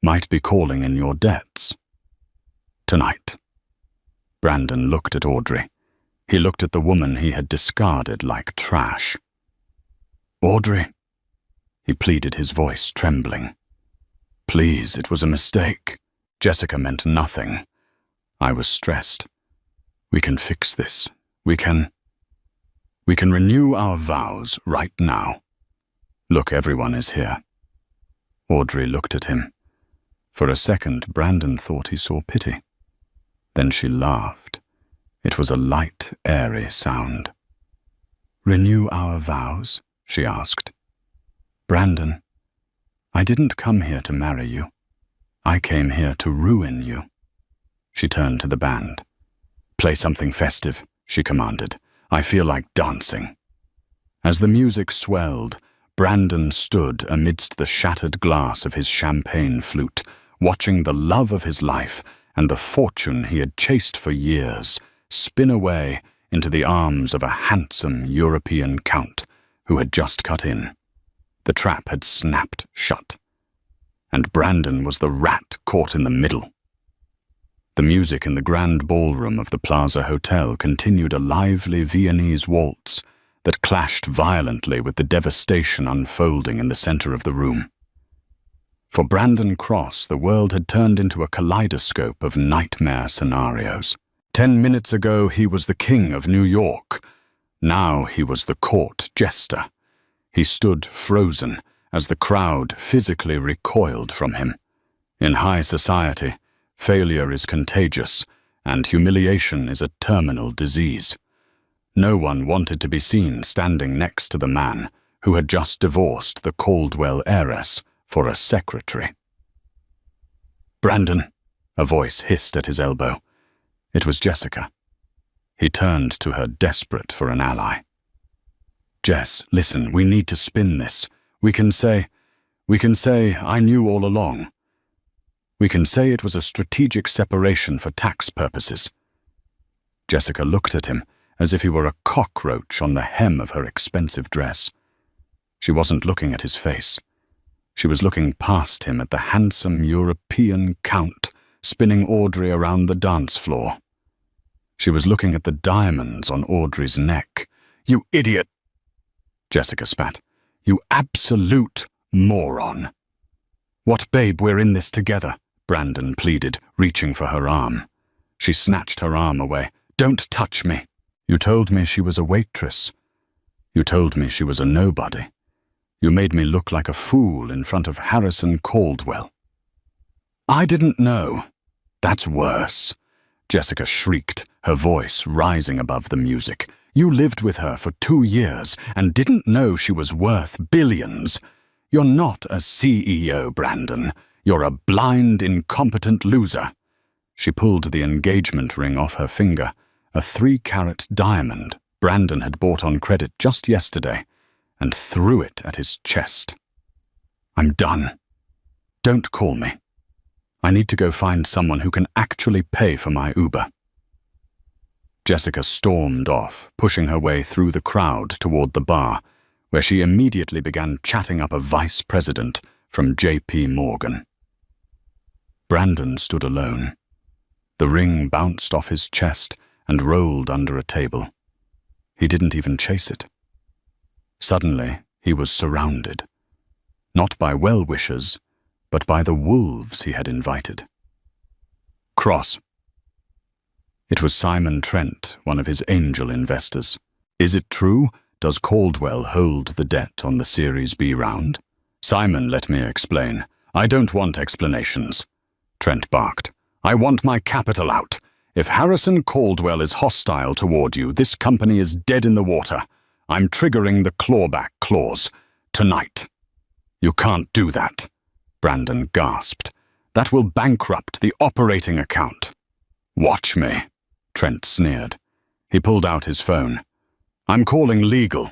might be calling in your debts. Tonight." Brandon looked at Audrey. He looked at the woman he had discarded like trash. "Audrey," he pleaded, his voice trembling. "Please, it was a mistake. Jessica meant nothing. I was stressed. We can fix this. We can renew our vows right now. Look, everyone is here. Audrey looked at him. For a second, Brandon thought he saw pity. Then she laughed. It was a light, airy sound. Renew our vows? She asked. Brandon, I didn't come here to marry you. I came here to ruin you. She turned to the band. Play something festive, she commanded. I feel like dancing. As the music swelled, Brandon stood amidst the shattered glass of his champagne flute, watching the love of his life and the fortune he had chased for years spin away into the arms of a handsome European count who had just cut in. The trap had snapped shut, and Brandon was the rat caught in the middle. The music in the grand ballroom of the Plaza Hotel continued a lively Viennese waltz that clashed violently with the devastation unfolding in the center of the room. For Brandon Cross, the world had turned into a kaleidoscope of nightmare scenarios. 10 minutes ago, he was the king of New York. Now he was the court jester. He stood frozen as the crowd physically recoiled from him. In high society, failure is contagious, and humiliation is a terminal disease. No one wanted to be seen standing next to the man who had just divorced the Caldwell heiress for a secretary. Brandon, a voice hissed at his elbow. It was Jessica. He turned to her, desperate for an ally. Jess, listen, we need to spin this. We can say, I knew all along. We can say it was a strategic separation for tax purposes. Jessica looked at him as if he were a cockroach on the hem of her expensive dress. She wasn't looking at his face. She was looking past him at the handsome European count spinning Audrey around the dance floor. She was looking at the diamonds on Audrey's neck. You idiot! Jessica spat. You absolute moron. What, babe, we're in this together, Brandon pleaded, reaching for her arm. She snatched her arm away. Don't touch me. You told me she was a waitress. You told me she was a nobody. You made me look like a fool in front of Harrison Caldwell. I didn't know. That's worse, Jessica shrieked, her voice rising above the music. You lived with her for 2 years and didn't know she was worth billions. You're not a CEO, Brandon. You're a blind, incompetent loser. She pulled the engagement ring off her finger, a 3-carat diamond Brandon had bought on credit just yesterday, and threw it at his chest. I'm done. Don't call me. I need to go find someone who can actually pay for my Uber. Jessica stormed off, pushing her way through the crowd toward the bar, where she immediately began chatting up a vice president from J.P. Morgan. Brandon stood alone. The ring bounced off his chest and rolled under a table. He didn't even chase it. Suddenly, he was surrounded, not by well-wishers, but by the wolves he had invited. Cross. It was Simon Trent, one of his angel investors. Is it true? Does Caldwell hold the debt on the Series B round? Simon, let me explain. I don't want explanations. Trent barked. I want my capital out. If Harrison Caldwell is hostile toward you, this company is dead in the water. I'm triggering the clawback clause. Tonight. You can't do that, Brandon gasped. That will bankrupt the operating account. Watch me, Trent sneered. He pulled out his phone. I'm calling legal.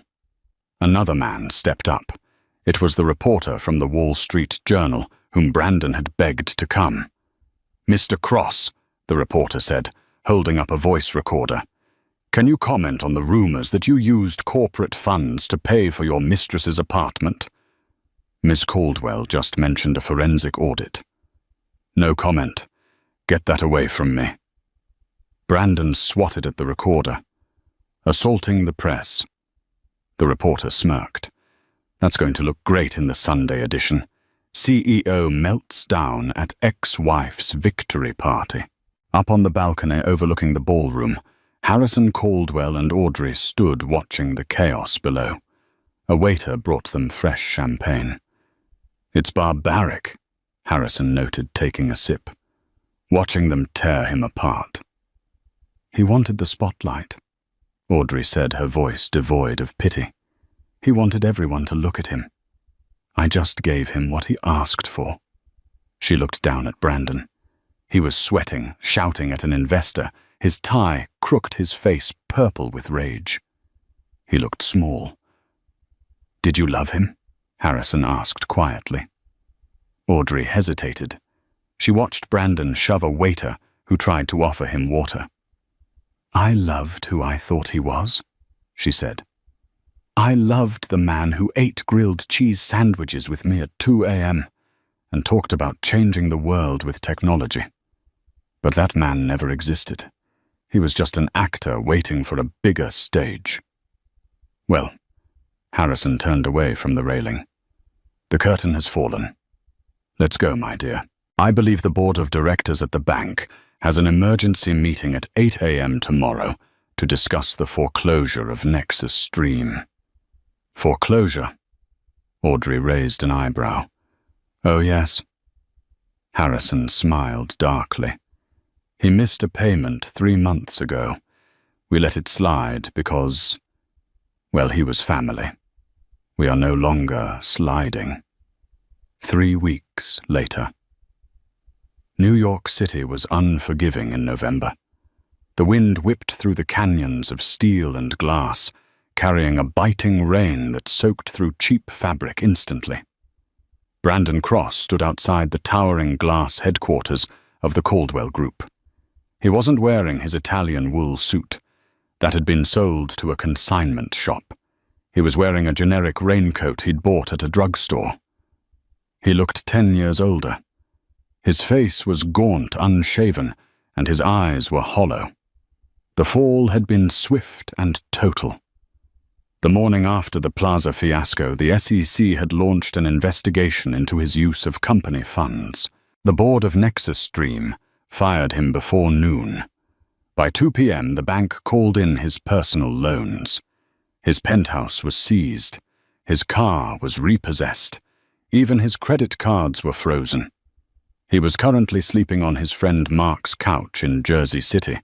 Another man stepped up. It was the reporter from the Wall Street Journal, whom Brandon had begged to come. Mr. Cross, the reporter said, holding up a voice recorder. Can you comment on the rumors that you used corporate funds to pay for your mistress's apartment? Miss Caldwell just mentioned a forensic audit. No comment. Get that away from me. Brandon swatted at the recorder. Assaulting the press. The reporter smirked. That's going to look great in the Sunday edition. CEO melts down at ex-wife's victory party. Up on the balcony overlooking the ballroom, Harrison Caldwell and Audrey stood watching the chaos below. A waiter brought them fresh champagne. "It's barbaric," Harrison noted, taking a sip. "Watching them tear him apart." "He wanted the spotlight," Audrey said, her voice devoid of pity. "He wanted everyone to look at him. I just gave him what he asked for." She looked down at Brandon. He was sweating, shouting at an investor. His tie crooked, his face purple with rage. He looked small. "Did you love him?" Harrison asked quietly. Audrey hesitated. She watched Brandon shove a waiter who tried to offer him water. "I loved who I thought he was," she said. "I loved the man who ate grilled cheese sandwiches with me at 2 a.m. and talked about changing the world with technology. But that man never existed. He was just an actor waiting for a bigger stage." "Well," Harrison turned away from the railing. "The curtain has fallen. Let's go, my dear. I believe the board of directors at the bank has an emergency meeting at 8 a.m. tomorrow to discuss the foreclosure of Nexus Stream." "Foreclosure?" Audrey raised an eyebrow. "Oh, yes." Harrison smiled darkly. "He missed a payment 3 months ago. We let it slide because, well, he was family. We are no longer sliding." 3 weeks later. New York City was unforgiving in November. The wind whipped through the canyons of steel and glass, carrying a biting rain that soaked through cheap fabric instantly. Brandon Cross stood outside the towering glass headquarters of the Caldwell Group. He wasn't wearing his Italian wool suit that had been sold to a consignment shop. He was wearing a generic raincoat he'd bought at a drugstore. He looked 10 years older. His face was gaunt, unshaven, and his eyes were hollow. The fall had been swift and total. The morning after the Plaza fiasco, the SEC had launched an investigation into his use of company funds. The board of Nexus Stream fired him before noon. By 2 p.m., the bank called in his personal loans. His penthouse was seized. His car was repossessed. Even his credit cards were frozen. He was currently sleeping on his friend Mark's couch in Jersey City,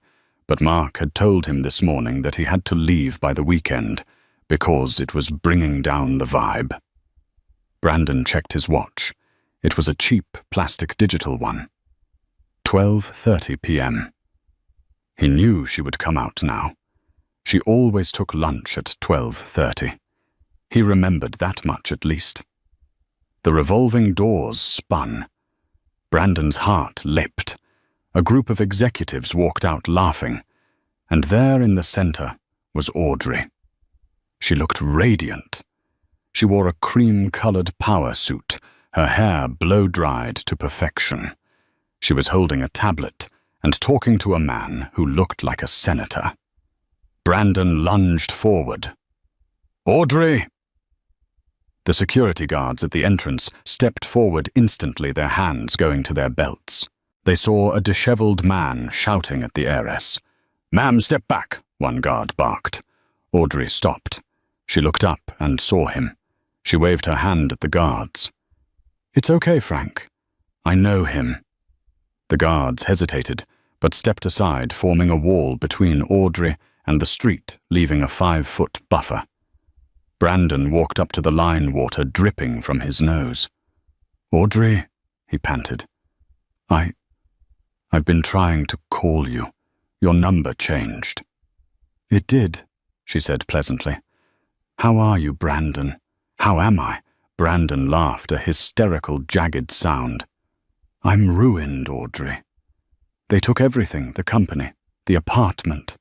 but Mark had told him this morning that he had to leave by the weekend because it was bringing down the vibe. Brandon checked his watch. It was a cheap plastic digital one. 12:30 p.m. He knew she would come out now. She always took lunch at 12:30. He remembered that much at least. The revolving doors spun. Brandon's heart leapt. A group of executives walked out laughing, and there in the center was Audrey. She looked radiant. She wore a cream-colored power suit, her hair blow-dried to perfection. She was holding a tablet and talking to a man who looked like a senator. Brandon lunged forward. "Audrey!" The security guards at the entrance stepped forward instantly, their hands going to their belts. They saw a disheveled man shouting at the heiress. "Ma'am, step back," one guard barked. Audrey stopped. She looked up and saw him. She waved her hand at the guards. "It's okay, Frank. I know him." The guards hesitated, but stepped aside, forming a wall between Audrey and the street, leaving a 5-foot buffer. Brandon walked up to the line water dripping from his nose. "Audrey," he panted. I've been trying to call you. Your number changed." "It did," she said pleasantly. "How are you, Brandon?" "How am I?" Brandon laughed, a hysterical, jagged sound. "I'm ruined, Audrey. They took everything, the company, the apartment.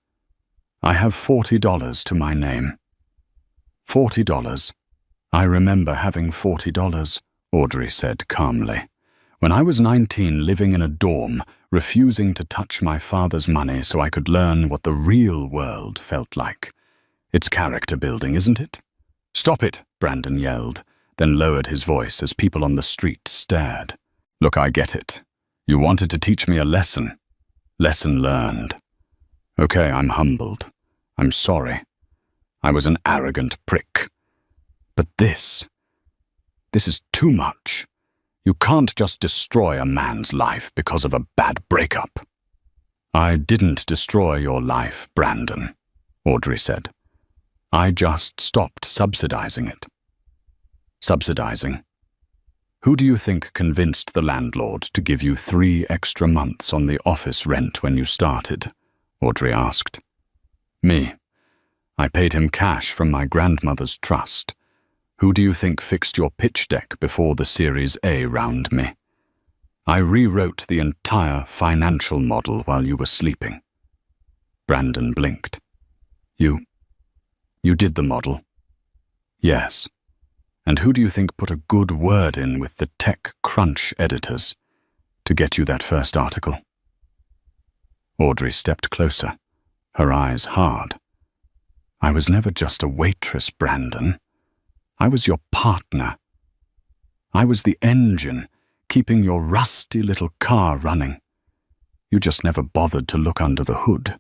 I have $40 to my name." $40? "I remember having $40, Audrey said calmly. "When I was 19, living in a dorm, refusing to touch my father's money so I could learn what the real world felt like. It's character building, isn't it?" "Stop it," Brandon yelled, then lowered his voice as people on the street stared. "Look, I get it. You wanted to teach me a lesson. Lesson learned. Okay, I'm humbled. I'm sorry. I was an arrogant prick. But this is too much. You can't just destroy a man's life because of a bad breakup. I didn't destroy your life, Brandon, Audrey said. I just stopped subsidizing it. Subsidizing? Who do you think convinced the landlord to give you 3 extra months on the office rent when you started? Audrey asked. Me. I paid him cash from my grandmother's trust. Who do you think fixed your pitch deck before the Series A round me? I rewrote the entire financial model while you were sleeping. Brandon blinked. You did the model? Yes. And who do you think put a good word in with the tech crunch editors to get you that first article? Audrey stepped closer, her eyes hard. I was never just a waitress, Brandon. I was your partner. I was the engine, keeping your rusty little car running. You just never bothered to look under the hood.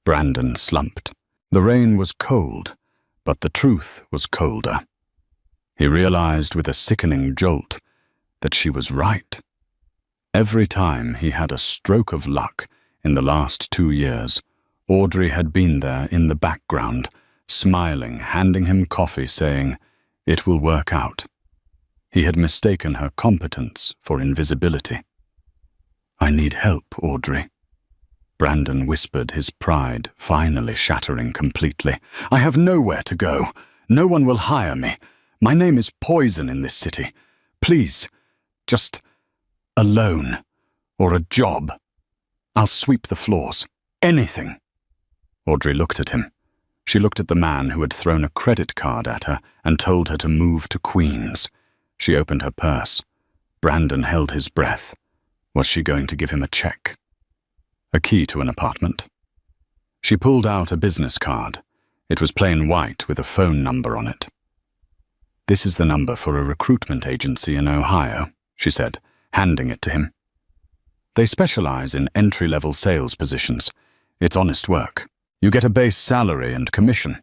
Brandon slumped. The rain was cold, but the truth was colder. He realized with a sickening jolt that she was right. Every time he had a stroke of luck in the last 2 years, Audrey had been there in the background, smiling, handing him coffee, saying, "It will work out." He had mistaken her competence for invisibility. "I need help, Audrey." Brandon whispered, his pride finally shattering completely. "I have nowhere to go. No one will hire me. My name is poison in this city. Please, just a loan or a job. I'll sweep the floors. Anything." Audrey looked at him. She looked at the man who had thrown a credit card at her and told her to move to Queens. She opened her purse. Brandon held his breath. Was she going to give him a check? A key to an apartment? She pulled out a business card. It was plain white with a phone number on it. "This is the number for a recruitment agency in Ohio," she said, handing it to him. "They specialize in entry-level sales positions. It's honest work. You get a base salary and commission.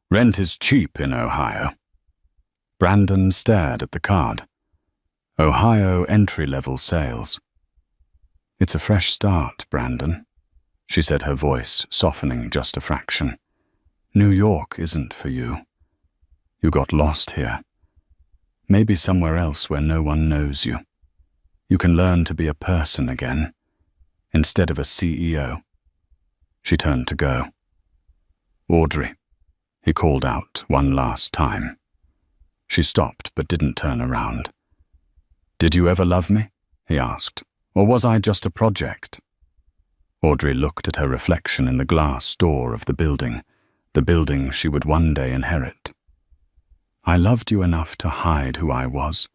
Rent is cheap in Ohio." Brandon stared at the card. Ohio entry-level sales. "It's a fresh start, Brandon," she said, her voice softening just a fraction. "New York isn't for you. You got lost here. Maybe somewhere else where no one knows you. You can learn to be a person again, instead of a CEO." She turned to go. "Audrey," he called out one last time. She stopped but didn't turn around. "Did you ever love me?" he asked. "Or was I just a project?" Audrey looked at her reflection in the glass door of the building she would one day inherit. "I loved you enough to hide who I was,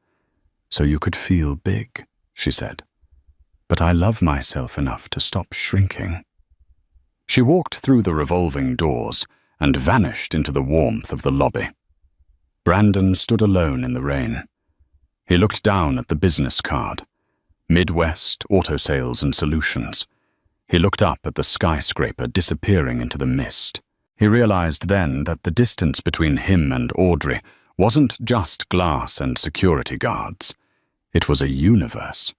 so you could feel big," she said. "But I love myself enough to stop shrinking." She walked through the revolving doors and vanished into the warmth of the lobby. Brandon stood alone in the rain. He looked down at the business card. Midwest Auto Sales and Solutions. He looked up at the skyscraper disappearing into the mist. He realized then that the distance between him and Audrey wasn't just glass and security guards. It was a universe.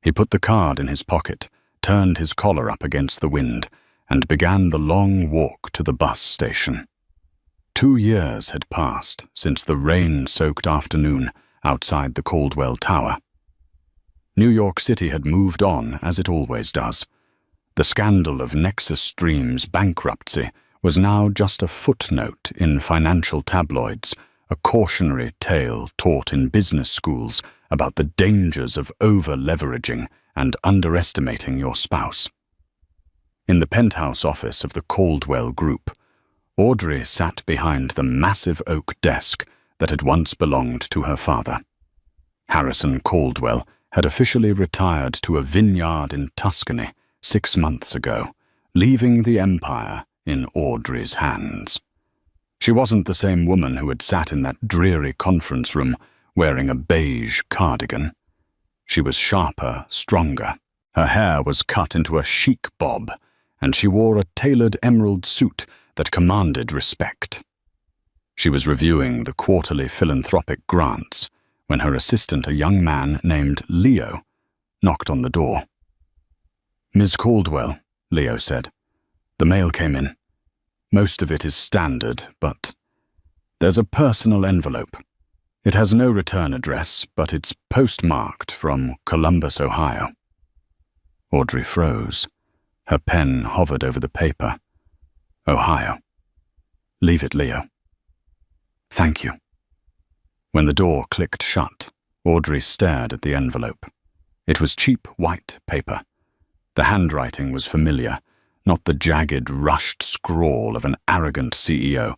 He put the card in his pocket, turned his collar up against the wind, and began the long walk to the bus station. 2 years had passed since the rain-soaked afternoon outside the Caldwell Tower. New York City had moved on, as it always does. The scandal of Nexus Stream's bankruptcy was now just a footnote in financial tabloids, a cautionary tale taught in business schools about the dangers of over-leveraging and underestimating your spouse. In the penthouse office of the Caldwell Group, Audrey sat behind the massive oak desk that had once belonged to her father. Harrison Caldwell had officially retired to a vineyard in Tuscany 6 months ago, leaving the empire in Audrey's hands. She wasn't the same woman who had sat in that dreary conference room wearing a beige cardigan. She was sharper, stronger. Her hair was cut into a chic bob, and she wore a tailored emerald suit that commanded respect. She was reviewing the quarterly philanthropic grants when her assistant, a young man named Leo, knocked on the door. "Ms. Caldwell," Leo said. "The mail came in. Most of it is standard, but there's a personal envelope. It has no return address, but it's postmarked from Columbus, Ohio." Audrey froze. Her pen hovered over the paper. "Ohio. Leave it, Leo." "Thank you." When the door clicked shut, Audrey stared at the envelope. It was cheap white paper. The handwriting was familiar, not the jagged, rushed scrawl of an arrogant CEO,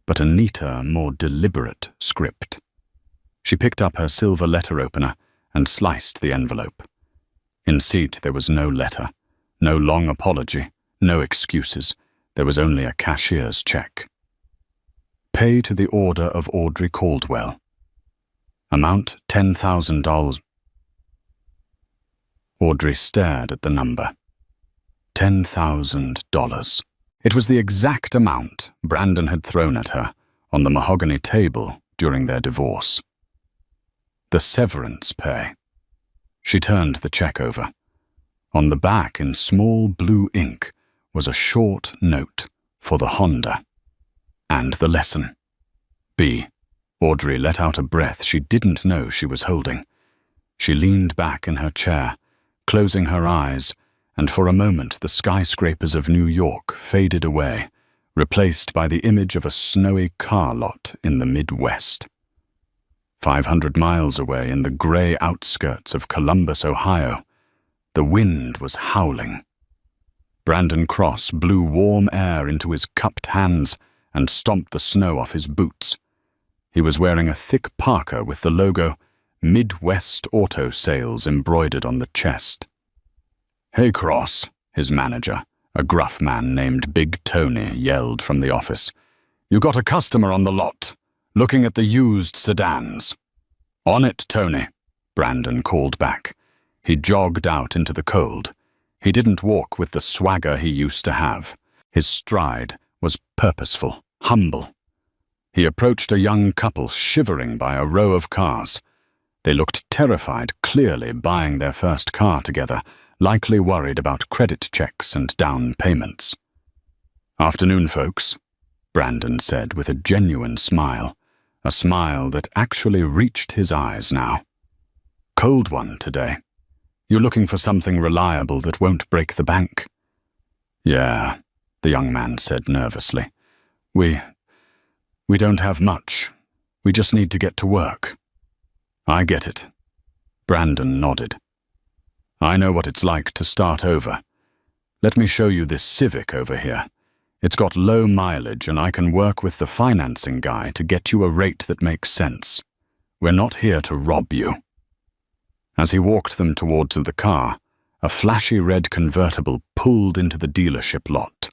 but a neater, more deliberate script. She picked up her silver letter opener and sliced the envelope. In seat there was no letter, no long apology, no excuses. There was only a cashier's check. "Pay to the order of Audrey Caldwell. Amount $10,000. Audrey stared at the number. $10,000. It was the exact amount Brandon had thrown at her on the mahogany table during their divorce. The severance pay. She turned the check over. On the back, in small blue ink, was a short note for the Honda. And the lesson. B. Audrey let out a breath she didn't know she was holding. She leaned back in her chair, closing her eyes, and for a moment the skyscrapers of New York faded away, replaced by the image of a snowy car lot in the Midwest. 500 miles away in the gray outskirts of Columbus, Ohio, the wind was howling. Brandon Cross blew warm air into his cupped hands and stomped the snow off his boots. He was wearing a thick parka with the logo Midwest Auto Sales embroidered on the chest. "Hey, Cross," his manager, a gruff man named Big Tony, yelled from the office. "You got a customer on the lot, looking at the used sedans." "On it, Tony," Brandon called back. He jogged out into the cold. He didn't walk with the swagger he used to have. His stride was purposeful, humble. He approached a young couple shivering by a row of cars. They looked terrified, clearly buying their first car together, likely worried about credit checks and down payments. "Afternoon, folks," Brandon said with a genuine smile, a smile that actually reached his eyes now. "Cold one today. You looking for something reliable that won't break the bank?" "Yeah," the young man said nervously. We don't have much. We just need to get to work." "I get it." Brandon nodded. "I know what it's like to start over. Let me show you this Civic over here. It's got low mileage and I can work with the financing guy to get you a rate that makes sense. We're not here to rob you." As he walked them towards the car, a flashy red convertible pulled into the dealership lot.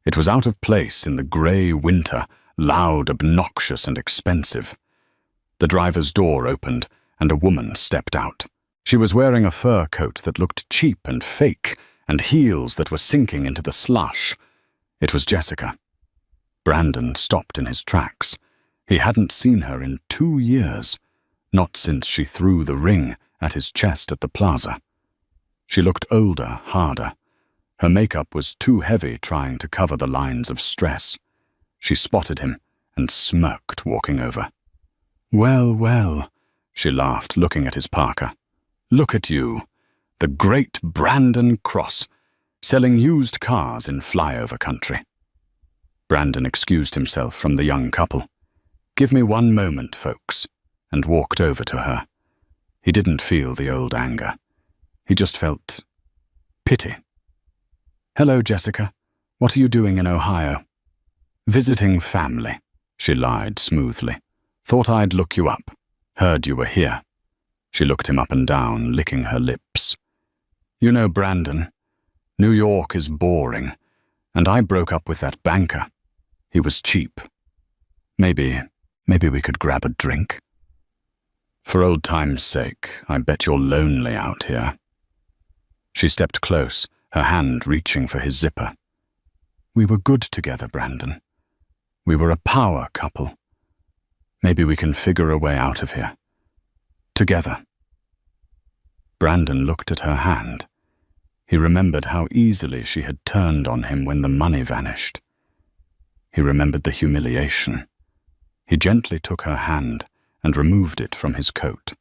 It was out of place in the grey winter, loud, obnoxious, and expensive. The driver's door opened, and a woman stepped out. She was wearing a fur coat that looked cheap and fake, and heels that were sinking into the slush. It was Jessica. Brandon stopped in his tracks. He hadn't seen her in 2 years, not since she threw the ring at his chest at the plaza. She looked older, harder. Her makeup was too heavy trying to cover the lines of stress. She spotted him and smirked, walking over. "Well, well," she laughed, looking at his parka. "Look at you, the great Brandon Cross, selling used cars in flyover country." Brandon excused himself from the young couple. "Give me one moment, folks," and walked over to her. He didn't feel the old anger. He just felt pity. "Hello, Jessica. What are you doing in Ohio?" "Visiting family," she lied smoothly. "Thought I'd look you up. Heard you were here." She looked him up and down, licking her lips. "You know, Brandon, New York is boring, and I broke up with that banker. He was cheap. Maybe we could grab a drink?" "For old time's sake, I bet you're lonely out here." She stepped close, her hand reaching for his zipper. "We were good together, Brandon. We were a power couple. Maybe we can figure a way out of here. Together." Brandon looked at her hand. He remembered how easily she had turned on him when the money vanished. He remembered the humiliation. He gently took her hand and removed it from his coat.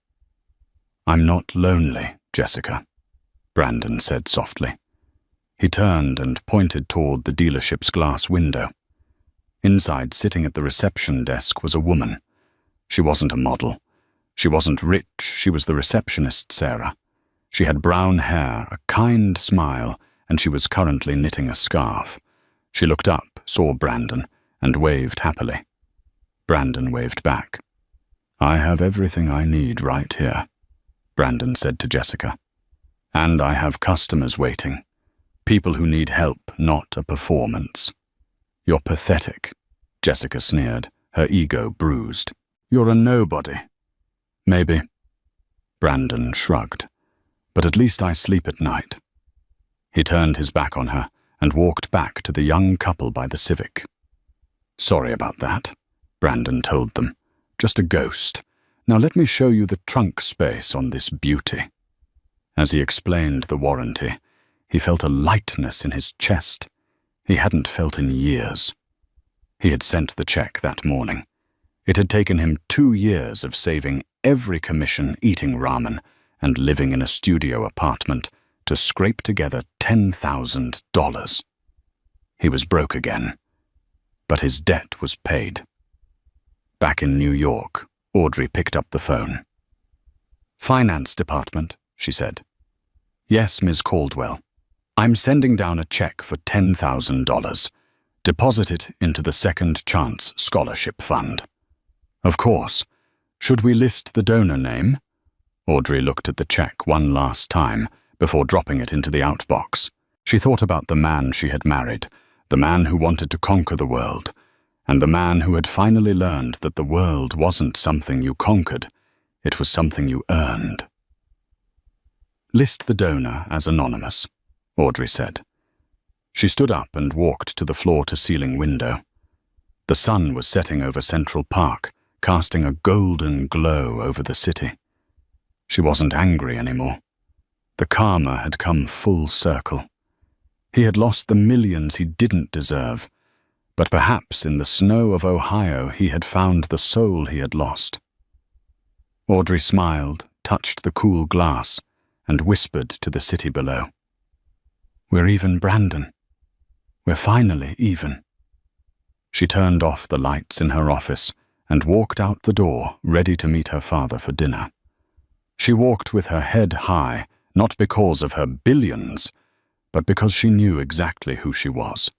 "I'm not lonely, Jessica," Brandon said softly. He turned and pointed toward the dealership's glass window. Inside, sitting at the reception desk, was a woman. She wasn't a model. She wasn't rich. She was the receptionist, Sarah. She had brown hair, a kind smile, and she was currently knitting a scarf. She looked up, saw Brandon, and waved happily. Brandon waved back. "I have everything I need right here," Brandon said to Jessica. "And I have customers waiting. People who need help, not a performance." "You're pathetic," Jessica sneered, her ego bruised. "You're a nobody." "Maybe." Brandon shrugged. "But at least I sleep at night." He turned his back on her and walked back to the young couple by the Civic. "Sorry about that," Brandon told them. "Just a ghost. Now let me show you the trunk space on this beauty." As he explained the warranty, he felt a lightness in his chest he hadn't felt in years. He had sent the check that morning. It had taken him 2 years of saving every commission, eating ramen, and living in a studio apartment to scrape together $10,000. He was broke again, but his debt was paid. Back in New York, Audrey picked up the phone. "Finance department," she said. "Yes, Ms. Caldwell. I'm sending down a check for $10,000. Deposit it into the Second Chance Scholarship Fund." "Of course. Should we list the donor name?" Audrey looked at the check one last time before dropping it into the outbox. She thought about the man she had married, the man who wanted to conquer the world, and the man who had finally learned that the world wasn't something you conquered, it was something you earned. "List the donor as anonymous," Audrey said. She stood up and walked to the floor-to-ceiling window. The sun was setting over Central Park, casting a golden glow over the city. She wasn't angry anymore. The karma had come full circle. He had lost the millions he didn't deserve, but perhaps in the snow of Ohio he had found the soul he had lost. Audrey smiled, touched the cool glass, and whispered to the city below. "We're even, Brandon. We're finally even." She turned off the lights in her office and walked out the door, ready to meet her father for dinner. She walked with her head high, not because of her billions, but because she knew exactly who she was.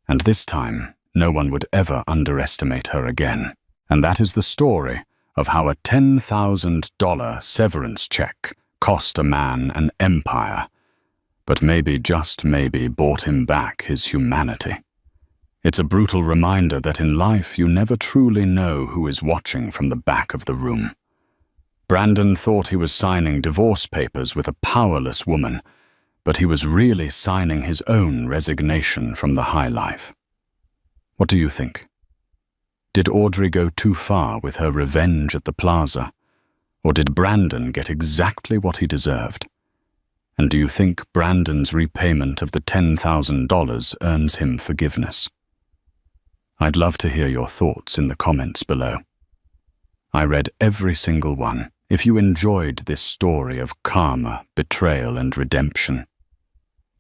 And this time, no one would ever underestimate her again. And that is the story of how a $10,000 severance check cost a man an empire, but maybe, just maybe, bought him back his humanity. It's a brutal reminder that in life you never truly know who is watching from the back of the room. Brandon thought he was signing divorce papers with a powerless woman, but he was really signing his own resignation from the high life. What do you think? Did Audrey go too far with her revenge at the plaza, or did Brandon get exactly what he deserved? And do you think Brandon's repayment of the $10,000 earns him forgiveness? I'd love to hear your thoughts in the comments below. I read every single one. If you enjoyed this story of karma, betrayal, and redemption,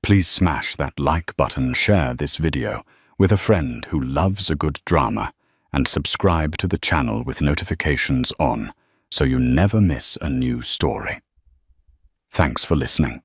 please smash that like button, share this video with a friend who loves a good drama, and subscribe to the channel with notifications on so you never miss a new story. Thanks for listening.